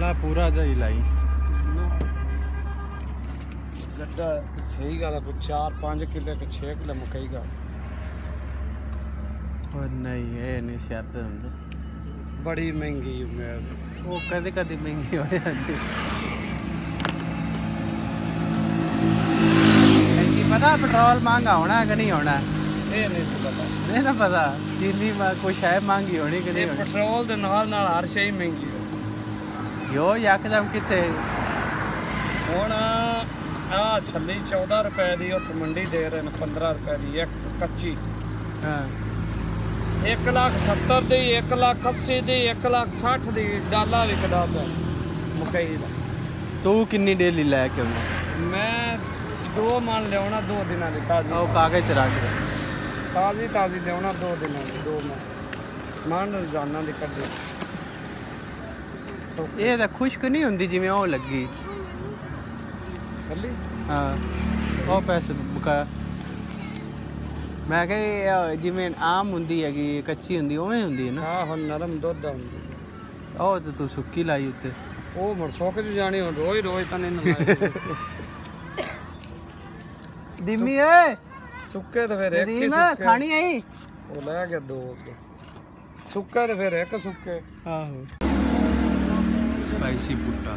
ला पूरा जही लाई गड्ढा सही गल है 4-5 किले के 6 किले मकई का और नहीं है नहीं सियाते होंगे बड़ी महंगी वो कदे कदे महंगी हो जाती पता पेट्रोल महंगा होना है कि नहीं होना ये नहीं सी पता नहीं ना पता चीनी कुछ है महंगी होनी कि नहीं होनी पेट्रोल दे नाल हर शे महंगी हो यो यकदम कितने हुण आ छली 14 रुपए दी उत्थे मंडी दे रहे हैं 15 रुपए दी एक कच्ची हाँ 1,70,000 दी 1,80,000 दी 1,60,000 दी डाला विकदा पे मकई दा तू किन्नी डेली लैके आउंदा मैं 2 मन लिया 2 दिन की ताजी कागज च रख ताजी लिया 2 दिन की 2 मन रोजाना की कड्डी ये तो खुश्क नहीं होंगी जिवें वो लगी छली हाँ वो पैसे बकाया मैं कहा जिवें आम होंगी है कच्ची होंगी उवें होंगी है ना हाँ नरम दुध होंगी ਉਹ ਤੇ ਤੂੰ ਸੁੱਕੀ ਲਾਈ ਉੱਤੇ ਉਹ ਮਰ ਸੁੱਕ ਚ ਜਾਣੀ ਹੁਣ ਰੋਜ਼ ਤਾਂ ਨਹੀਂ ਲਾਈ ਦਿਮੀ ਏ ਸੁੱਕੇ ਤੇ ਫਿਰ ਇੱਕ ਹੀ ਦਿਮ ਸੁੱਕੇ ਖਾਣੀ ਆਈ ਉਹ ਲੈ ਗਿਆ 2 ਸੁੱਕੇ ਤੇ ਫਿਰ ਇੱਕ ਸੁੱਕੇ ਆਹੋ ਸਪਾਈਸੀ ਪੁੱਟਾ